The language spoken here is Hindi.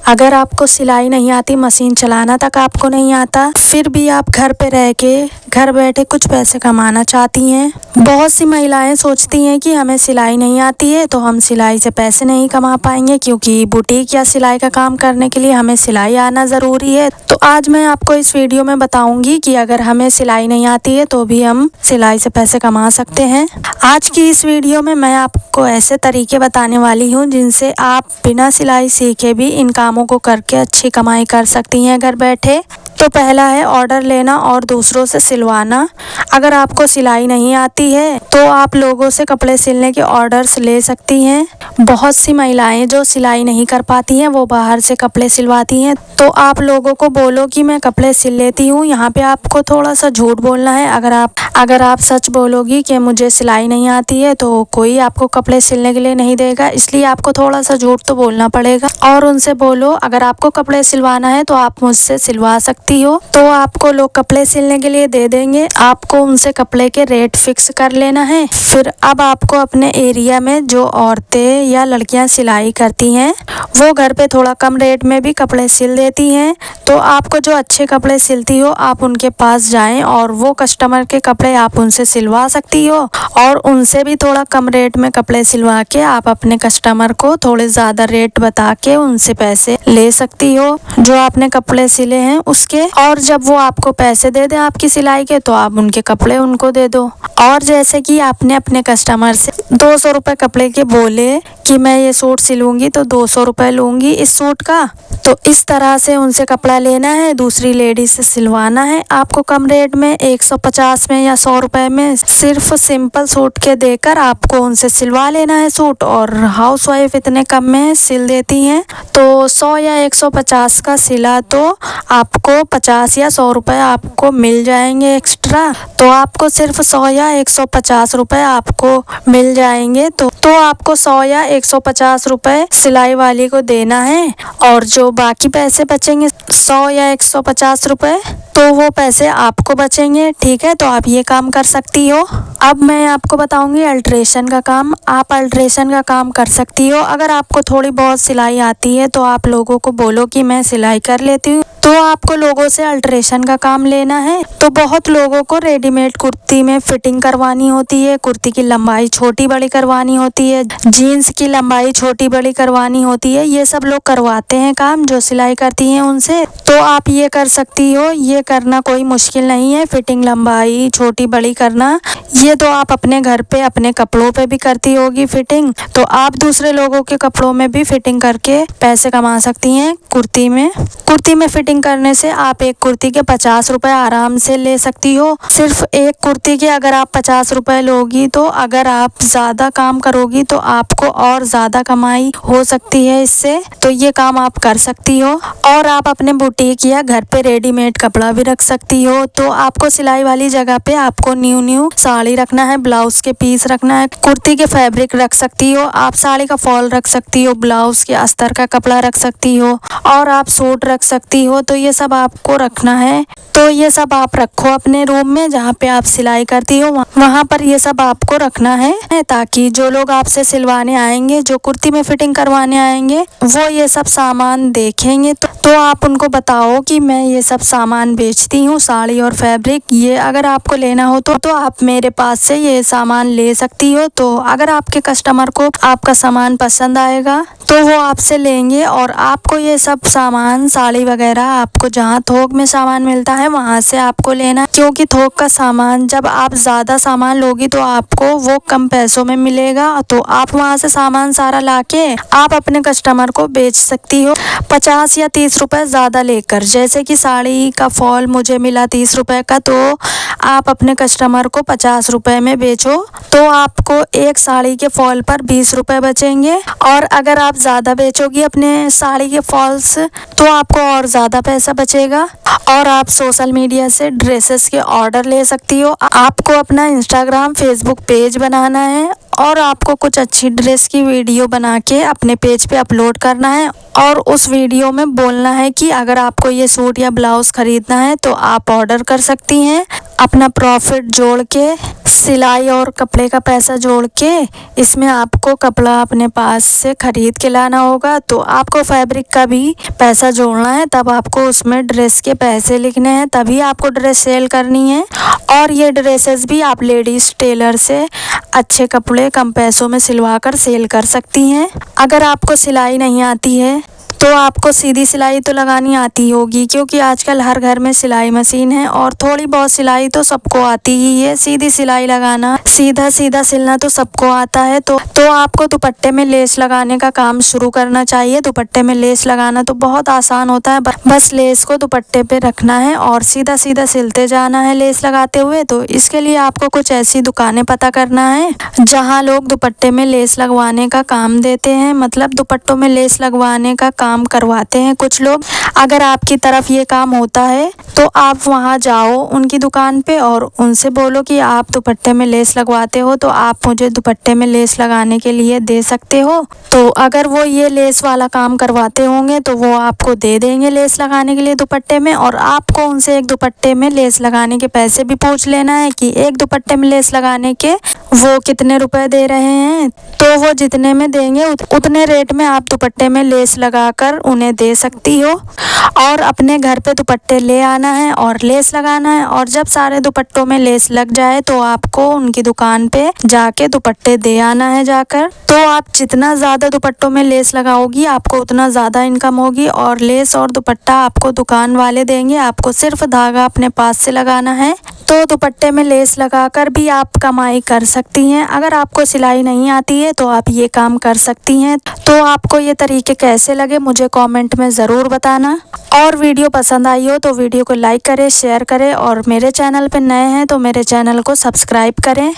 अगर आपको सिलाई नहीं आती, मशीन चलाना तक आपको नहीं आता, फिर भी आप घर पे रह के घर बैठे कुछ पैसे कमाना चाहती हैं। बहुत सी महिलाएं सोचती हैं कि हमें सिलाई नहीं आती है तो हम सिलाई से पैसे नहीं कमा पाएंगे, क्योंकि बुटीक या सिलाई का काम करने के लिए हमें सिलाई आना ज़रूरी है। तो आज मैं आपको इस वीडियो में बताऊंगी कि अगर हमें सिलाई नहीं आती है तो भी हम सिलाई से पैसे कमा सकते हैं। आज की इस वीडियो में मैं आपको ऐसे तरीके बताने वाली हूँ जिनसे आप बिना सिलाई सीखे भी इन कामों को करके अच्छी कमाई कर सकती हैं घर बैठे। तो पहला है ऑर्डर लेना और दूसरों से सिलवाना। अगर आपको सिलाई नहीं आती है तो आप लोगों से कपड़े सिलने के ऑर्डर्स ले सकती हैं। बहुत सी महिलाएं जो सिलाई नहीं कर पाती हैं वो बाहर से कपड़े सिलवाती हैं। तो आप लोगों को बोलो कि मैं कपड़े सिल लेती हूँ। यहाँ पे आपको थोड़ा सा झूठ बोलना है। अगर आप सच बोलोगी कि मुझे सिलाई नहीं आती है तो कोई आपको कपड़े सिलने के लिए नहीं देगा, इसलिए आपको थोड़ा सा झूठ तो बोलना पड़ेगा। और उनसे बोलो अगर आपको कपड़े सिलवाना है तो आप मुझसे सिलवा सकती हो, तो आपको लोग कपड़े सिलने के लिए दे देंगे। आपको उनसे कपड़े के रेट फिक्स कर लेना है। फिर अब आपको अपने एरिया में जो औरतें या लड़कियां सिलाई करती हैं वो घर पे थोड़ा कम रेट में भी कपड़े सिल देती हैं। तो आपको जो अच्छे कपड़े सिलती हो आप उनके पास जाएं और वो कस्टमर के कपड़े आप उनसे सिलवा सकती हो, और उनसे भी थोड़ा कम रेट में कपड़े सिलवा के आप अपने कस्टमर को थोड़े ज़्यादा रेट बता के उनसे पैसे ले सकती हो जो आपने कपड़े सिले हैं उसके। और जब वो आपको पैसे दे दें आपकी सिलाई के तो आप उनके कपड़े उनको दे दो। और जैसे कि आपने अपने कस्टमर से 200 रुपये कपड़े के बोले कि मैं ये सूट सिलूंगी तो 200 रुपये लूँगी इस सूट का, तो इस तरह से उनसे कपड़ा लेना है, दूसरी लेडी से सिलवाना है आपको कम रेट में 150 में या 100 रुपये में सिर्फ सिंपल सूट के देकर आपको उनसे सिलवा लेना है सूट। और हाउस वाइफ इतने कम में सिल देती हैं, तो 100 या 150 का सिला तो आपको 50 या 100 रुपये आपको मिल जाएंगे एक्स्ट्रा। तो आपको सिर्फ 100 या 150 रुपये आपको मिल जाएंगे। तो आपको 100 या 150 रुपये सिलाई वाली को देना है, और जो बाकी पैसे बचेंगे 100 या 150 रुपये तो वो पैसे आपको बचेंगे। ठीक है, तो आप ये काम कर सकती हो। अब मैं आपको बताऊंगी अल्ट्रेशन का काम। आप अल्ट्रेशन का काम कर सकती हो। अगर आपको थोड़ी बहुत सिलाई आती है तो आप लोगों को बोलो कि मैं सिलाई कर लेती हूँ, तो आपको लोगों से अल्ट्रेशन का काम लेना है। तो बहुत लोगों को रेडीमेड कुर्ती में फिटिंग करवानी होती है, कुर्ती की लंबाई छोटी बड़ी करवानी होती है, जीन्स की लंबाई छोटी बड़ी करवानी होती है। ये सब लोग करवाते हैं काम जो सिलाई करती हैं उनसे। तो आप ये कर सकती हो, ये करना कोई मुश्किल नहीं है। फिटिंग लंबाई छोटी बड़ी करना ये तो आप अपने घर पे अपने कपड़ों पे भी करती होगी फिटिंग, तो आप दूसरे लोगों के कपड़ों में भी फिटिंग करके पैसे कमा सकती हैं। कुर्ती में फिटिंग करने से आप एक कुर्ती के 50 रुपये आराम से ले सकती हो। सिर्फ एक कुर्ती के अगर आप 50 रुपये लोगी तो अगर आप ज़्यादा काम करोगी तो आपको और ज़्यादा कमाई हो सकती है इससे। तो ये काम आप कर सकती हो। और आप अपने बुटीक या घर पे रेडीमेड कपड़ा भी रख सकती हो। तो आपको सिलाई वाली जगह पे आपको न्यू साड़ी रखना है, ब्लाउज के पीस रखना है, कुर्ती के फैब्रिक रख सकती हो, आप साड़ी का फॉल रख सकती हो, ब्लाउज के अस्तर का कपड़ा रख सकती हो, और आप सूट रख सकती हो। तो ये सब आपको रखना है। तो ये सब आप रखो अपने रूम में जहाँ पे आप सिलाई करती हो, वहाँ पर ये सब आपको रखना है, ताकि जो लोग आपसे सिलवाने आएंगे, जो कुर्ती में फिटिंग करवाने आएंगे, वो ये सब सामान देखेंगे तो आप उनको बताओ कि मैं ये सब सामान बेचती हूँ, साड़ी और फैब्रिक। ये अगर आपको लेना हो तो आप मेरे पास से ये सामान ले सकती हो। तो अगर आपके कस्टमर को आपका सामान पसंद आएगा तो वो आपसे लेंगे, और आपको ये सब सामान साड़ी वगैरह आपको जहाँ थोक में सामान मिलता है वहाँ से आपको लेना, क्योंकि थोक का सामान जब आप ज़्यादा सामान लोगी तो आपको वो कम पैसों में मिलेगा। तो आप वहाँ से सामान सारा लाके आप अपने कस्टमर को बेच सकती हो 50 या 30 रुपये ज़्यादा लेकर। जैसे कि साड़ी का फॉल मुझे मिला 30 रुपये का, तो आप अपने कस्टमर को 50 रुपये में बेचो तो आपको एक साड़ी के फॉल पर 20 रुपये बचेंगे। और अगर आप ज़्यादा बेचोगी अपने साड़ी के फॉल्स तो आपको और ज़्यादा पैसा बचेगा। और आप सोशल मीडिया से ड्रेसेस के ऑर्डर ले सकती हो। आपको अपना इंस्टाग्राम फेसबुक पेज बनाना है और आपको कुछ अच्छी ड्रेस की वीडियो बना के अपने पेज पे अपलोड करना है, और उस वीडियो में बोलना है कि अगर आपको ये सूट या ब्लाउज खरीदना है तो आप ऑर्डर कर सकती हैं। अपना प्रॉफिट जोड़ के सिलाई और कपड़े का पैसा जोड़ के इसमें आपको कपड़ा अपने पास से खरीद के लाना होगा। तो आपको फैब्रिक का भी पैसा जोड़ना है, तब आपको उसमें ड्रेस के पैसे लिखने हैं, तभी आपको ड्रेस सेल करनी है। और ये ड्रेसेस भी आप लेडीज़ टेलर से अच्छे कपड़े कम पैसों में सिलवा कर सेल कर सकती हैं। अगर आपको सिलाई नहीं आती है तो आपको सीधी सिलाई तो लगानी आती होगी, क्योंकि आजकल हर घर में सिलाई मशीन है और थोड़ी बहुत सिलाई तो सबको आती ही है। सीधी सिलाई लगाना, सीधा सीधा सिलना तो सबको आता है। तो आपको दुपट्टे में लेस लगाने का काम शुरू करना चाहिए। दुपट्टे में लेस लगाना तो बहुत आसान होता है, बस लेस को दुपट्टे पे रखना है और सीधा सीधा सिलते जाना है लेस लगाते हुए। तो इसके लिए आपको कुछ ऐसी दुकानें पता करना है जहाँ लोग दुपट्टे में लेस लगवाने का काम देते हैं, मतलब दुपट्टों में लेस लगवाने का काम करवाते हैं कुछ लोग। अगर आपकी तरफ ये काम होता है तो आप वहां जाओ उनकी दुकान पे और उनसे बोलो कि आप दुपट्टे में लेस लगवाते हो, तो आप मुझे दुपट्टे में लेस लगाने के लिए दे सकते हो। तो अगर वो ये लेस वाला काम करवाते होंगे तो वो आपको दे देंगे लेस लगाने के लिए दुपट्टे में। और आपको उनसे एक दुपट्टे में लेस लगाने के पैसे भी पूछ लेना है कि एक दुपट्टे में लेस लगाने के वो कितने रुपए दे रहे हैं। तो वो जितने में देंगे उतने रेट में आप दुपट्टे में लेस लगाकर उन्हें दे सकती हो। और अपने घर पे दुपट्टे ले आना है और लेस लगाना है, और जब सारे दुपट्टों में लेस लग जाए तो आपको उनकी दुकान पे जाके दुपट्टे दे आना है जाकर। तो आप जितना ज़्यादा दुपट्टों में लेस लगाओगी आपको उतना ज़्यादा इनकम होगी। और लेस और दुपट्टा आपको दुकान वाले देंगे, आपको सिर्फ धागा अपने पास से लगाना है। तो दुपट्टे में लेस लगाकर भी आप कमाई कर सकती हैं। अगर आपको सिलाई नहीं आती है तो आप ये काम कर सकती हैं। तो आपको ये तरीके कैसे लगे मुझे कमेंट में ज़रूर बताना। और वीडियो पसंद आई हो तो वीडियो को लाइक करें, शेयर करें, और मेरे चैनल पे नए हैं तो मेरे चैनल को सब्सक्राइब करें।